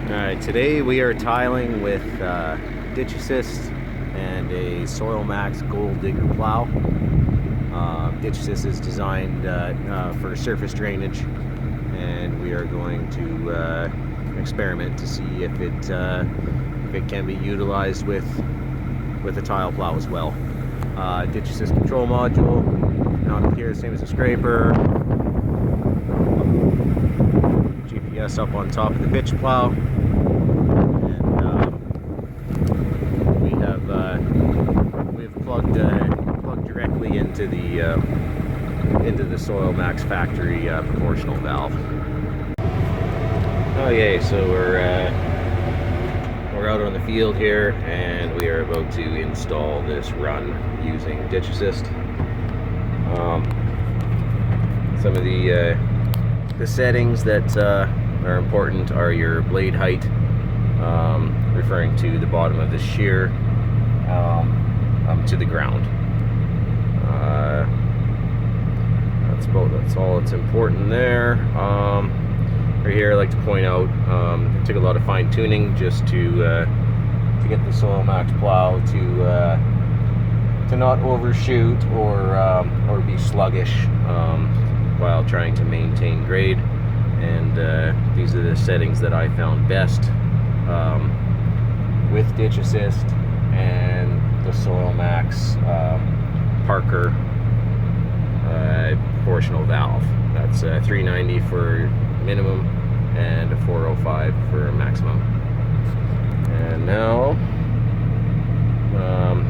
Alright, today we are tiling with Ditch Assist and a Soil Max Gold Digger plow. Ditch Assist is designed for surface drainage, and we are going to experiment to see if it can be utilized with a tile plow as well. Ditch Assist control module, now here, same as a scraper. GPS up on top of the pitch plow. We've plugged directly into the Soil Max factory proportional valve. Okay, so we're out on the field here, and we are about to install this run using Ditch Assist. Some of the settings that are important are your blade height, referring to the bottom of the shear to the ground. That's all that's important there. Right here, I like to point out, it took a lot of fine tuning just to get the Soil Max plow to not overshoot or be sluggish while trying to maintain grade. And these are the settings that I found best with Ditch Assist and the Soil Max Parker proportional valve. That's 390 for minimum and a 405 for maximum. And now,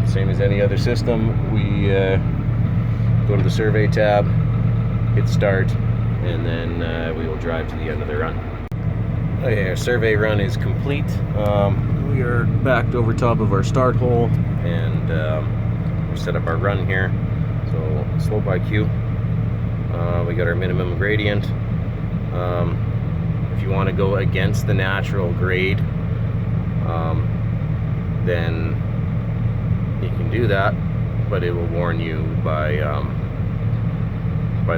same as any other system, we go to the survey tab, hit start, and then we will drive to the end of the run. Okay, our survey run is complete. We are backed over top of our start hole, and we set up our run here. So slope IQ, we got our minimum gradient. If you want to go against the natural grade, then you can do that, but it will warn you by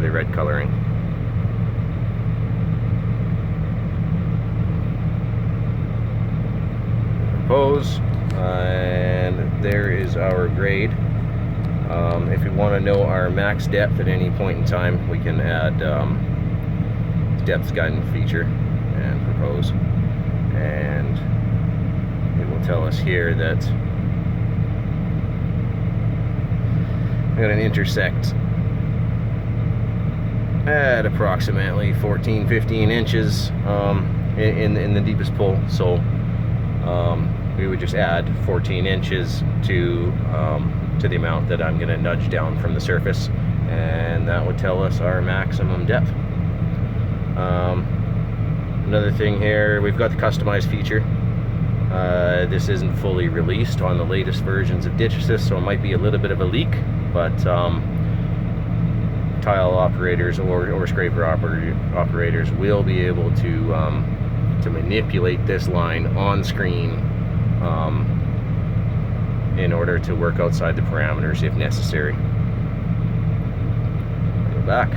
the red coloring. Pose, and there is our grade. If we want to know our max depth at any point in time, we can add depth guidance feature and propose, and it will tell us here that we're going to intersect at approximately 14-15 inches in the deepest pull. So we would just add 14 inches to the amount that I'm going to nudge down from the surface, and that would tell us our maximum depth. Another thing here, we've got the customized feature. This isn't fully released on the latest versions of Ditch Assist, so it might be a little bit of a leak, but tile operators or scraper operators will be able to manipulate this line on screen in order to work outside the parameters if necessary. Go back,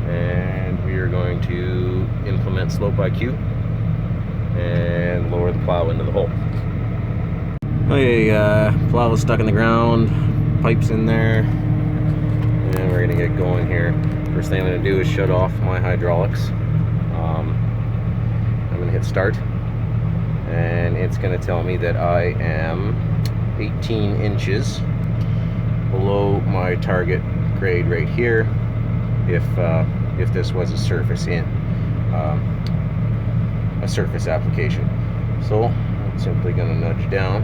and we are going to implement slope IQ and lower the plow into the hole. Okay, plow is stuck in the ground, pipes in there, and we're gonna get going here. First thing I'm gonna do is shut off my hydraulics. I'm gonna hit start, and it's gonna tell me that I am 18 inches below my target grade right here if this was a surface application. So I'm simply going to nudge down,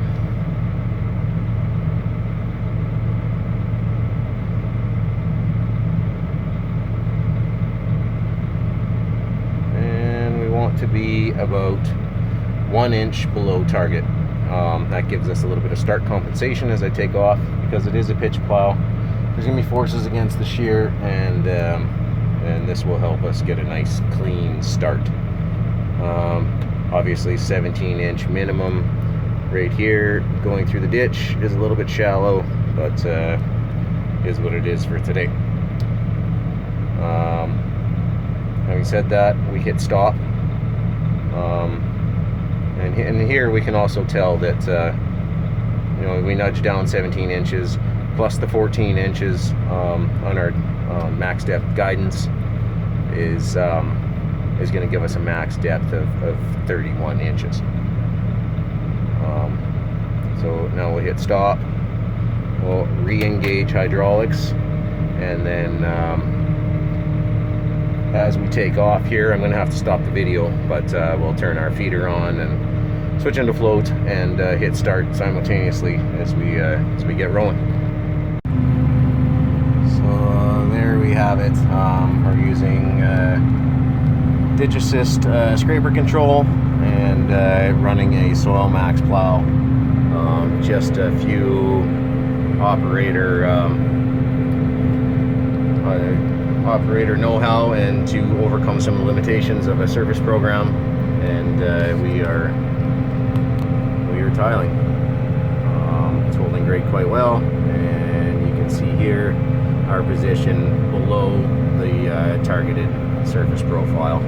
and we want to be about 1 inch below target. That gives us a little bit of start compensation as I take off, because it is a pitch plow. There's going to be forces against the shear, and this will help us get a nice clean start. Obviously 17-inch minimum right here. Going through the ditch is a little bit shallow, but is what it is for today. Having said that, we hit stop. and here we can also tell that you know, we nudge down 17 inches plus the 14 inches on our max depth guidance is going to give us a max depth of 31 inches. So now we'll hit stop, we'll re-engage hydraulics, and then as we take off here, I'm going to have to stop the video, but we'll turn our feeder on and switch into float and hit start simultaneously as we get rolling. So there we have it. We're using ditch assist scraper control and running a Soil Max plow. Just a few operator know-how and to overcome some limitations of a service program, and we are tiling. It's holding grade quite well, and you can see here our position below the targeted surface profile.